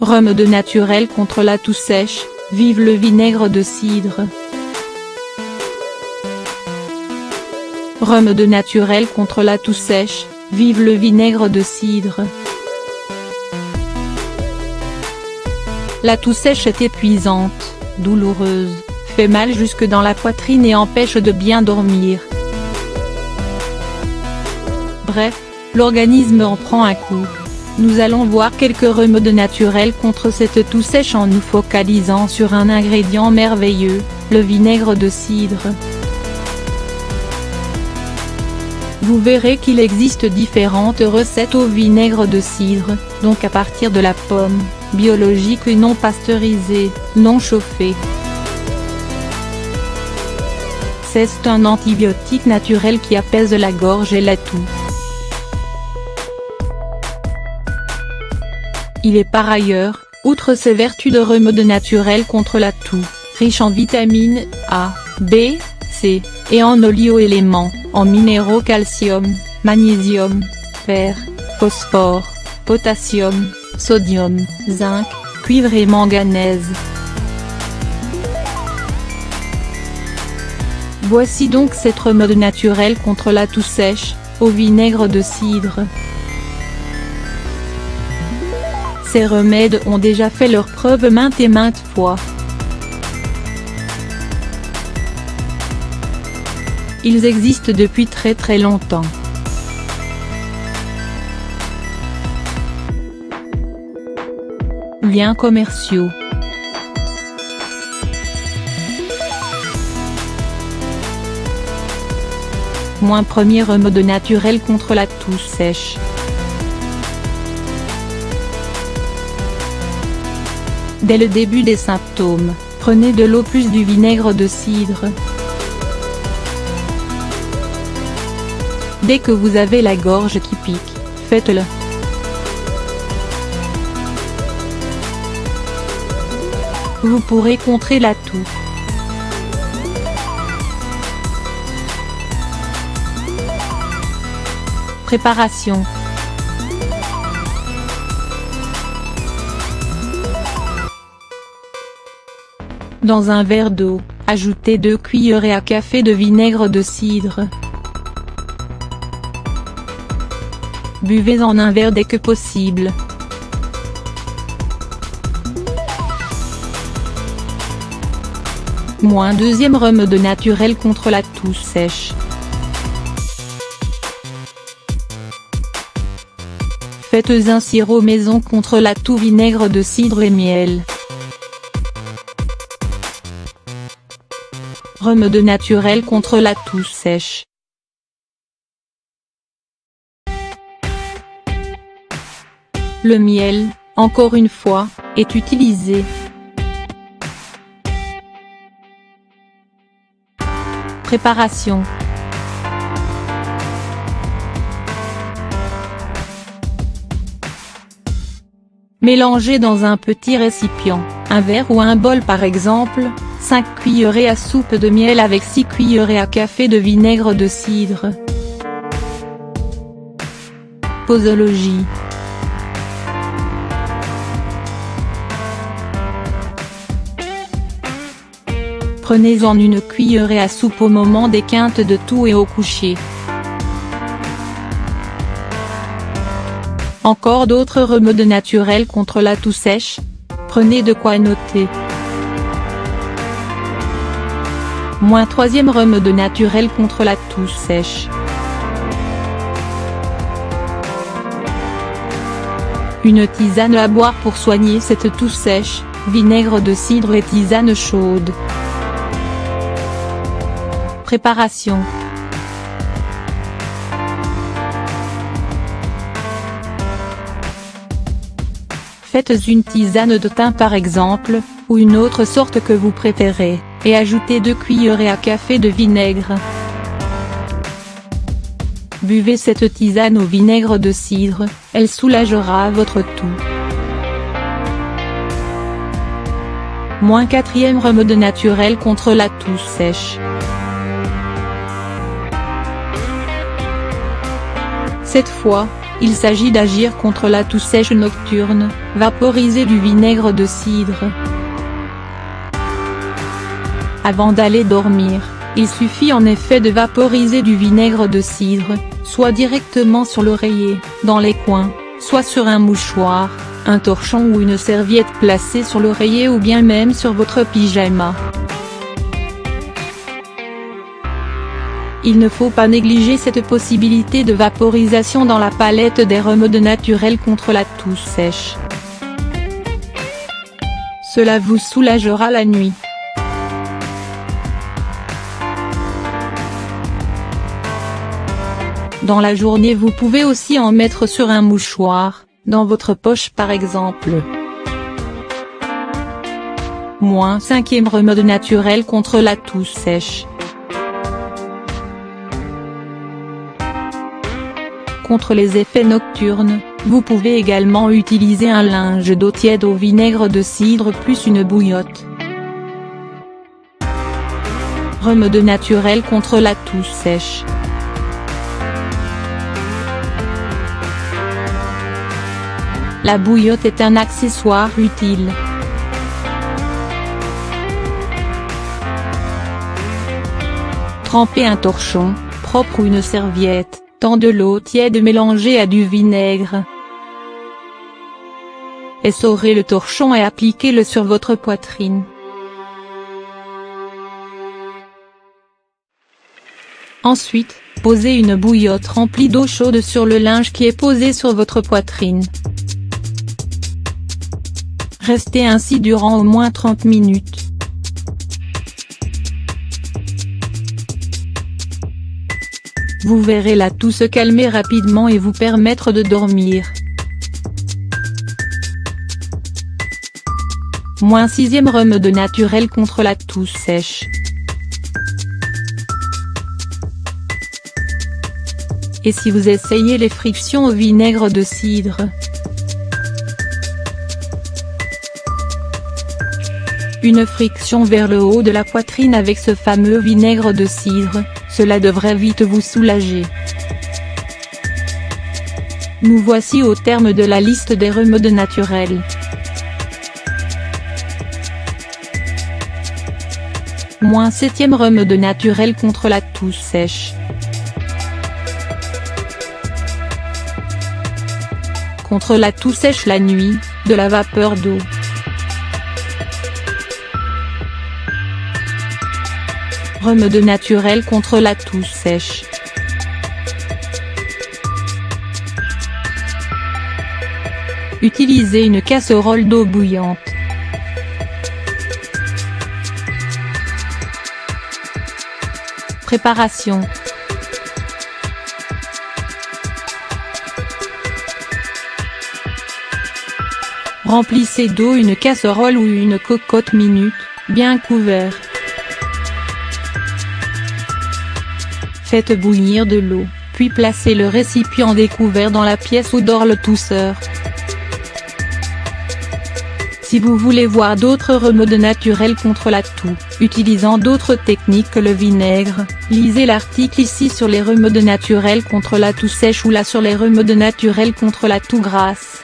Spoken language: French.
Remède naturel contre la toux sèche, vive le vinaigre de cidre. Remède naturel contre la toux sèche, vive le vinaigre de cidre. La toux sèche est épuisante, douloureuse, fait mal jusque dans la poitrine et empêche de bien dormir. Bref, l'organisme en prend un coup. Nous allons voir quelques remèdes naturels contre cette toux sèche en nous focalisant sur un ingrédient merveilleux, le vinaigre de cidre. Vous verrez qu'il existe différentes recettes au vinaigre de cidre, donc à partir de la pomme, biologique et non pasteurisée, non chauffée. C'est un antibiotique naturel qui apaise la gorge et la toux. Il est par ailleurs, outre ses vertus de remède naturel contre la toux, riche en vitamines A, B, C, et en oligo-éléments, en minéraux calcium, magnésium, fer, phosphore, potassium, sodium, zinc, cuivre et manganèse. Voici donc cette remède naturel contre la toux sèche, au vinaigre de cidre. Ces remèdes ont déjà fait leurs preuves maintes et maintes fois. Ils existent depuis très longtemps. Liens commerciaux. Premier remède naturel contre la toux sèche. Dès le début des symptômes, prenez de l'eau plus du vinaigre de cidre. Dès que vous avez la gorge qui pique, faites-le. Vous pourrez contrer la toux. Préparation. Dans un verre d'eau, ajoutez 2 cuillerées à café de vinaigre de cidre. Buvez-en un verre dès que possible. Deuxième remède naturel contre la toux sèche. Faites un sirop maison contre la toux, vinaigre de cidre et miel. Remède naturel contre la toux sèche. Le miel, encore une fois, est utilisé. Préparation. Mélangez dans un petit récipient, un verre ou un bol par exemple, 5 cuillerées à soupe de miel avec 6 cuillerées à café de vinaigre de cidre. Posologie. Prenez-en une cuillerée à soupe au moment des quintes de toux et au coucher. Encore d'autres remèdes naturels contre la toux sèche. Prenez de quoi noter. Troisième remède naturel contre la toux sèche. Une tisane à boire pour soigner cette toux sèche, vinaigre de cidre et tisane chaude. Préparation. Faites une tisane de thym par exemple, ou une autre sorte que vous préférez, et ajoutez 2 cuillerées à café de vinaigre. Buvez cette tisane au vinaigre de cidre, elle soulagera votre toux. Quatrième remède naturel contre la toux sèche. Cette fois, il s'agit d'agir contre la toux sèche nocturne, vaporiser du vinaigre de cidre. Avant d'aller dormir, il suffit en effet de vaporiser du vinaigre de cidre, soit directement sur l'oreiller, dans les coins, soit sur un mouchoir, un torchon ou une serviette placée sur l'oreiller ou bien même sur votre pyjama. Il ne faut pas négliger cette possibilité de vaporisation dans la palette des remèdes naturels contre la toux sèche. Cela vous soulagera la nuit. Dans la journée vous pouvez aussi en mettre sur un mouchoir, dans votre poche par exemple. -5e remède naturel contre la toux sèche. Contre les effets nocturnes, vous pouvez également utiliser un linge d'eau tiède au vinaigre de cidre plus une bouillotte. Remède naturel contre la toux sèche. La bouillotte est un accessoire utile. Trempez un torchon, propre ou une serviette, dans de l'eau tiède mélangée à du vinaigre. Essorez le torchon et appliquez-le sur votre poitrine. Ensuite, posez une bouillotte remplie d'eau chaude sur le linge qui est posé sur votre poitrine. Restez ainsi durant au moins 30 minutes. Vous verrez la toux se calmer rapidement et vous permettre de dormir. -6e remède naturel contre la toux sèche. Et si vous essayez les frictions au vinaigre de cidre? Une friction vers le haut de la poitrine avec ce fameux vinaigre de cidre, cela devrait vite vous soulager. Nous voici au terme de la liste des remèdes naturels. -7e remède naturel contre la toux sèche. Contre la toux sèche la nuit, de la vapeur d'eau. Remède naturel contre la toux sèche. Utilisez une casserole d'eau bouillante. Préparation. Remplissez d'eau une casserole ou une cocotte minute, bien couvert. Faites bouillir de l'eau, puis placez le récipient découvert dans la pièce où dort le tousseur. Si vous voulez voir d'autres remèdes naturels contre la toux, utilisant d'autres techniques que le vinaigre, lisez l'article ici sur les remèdes naturels contre la toux sèche ou là sur les remèdes naturels contre la toux grasse.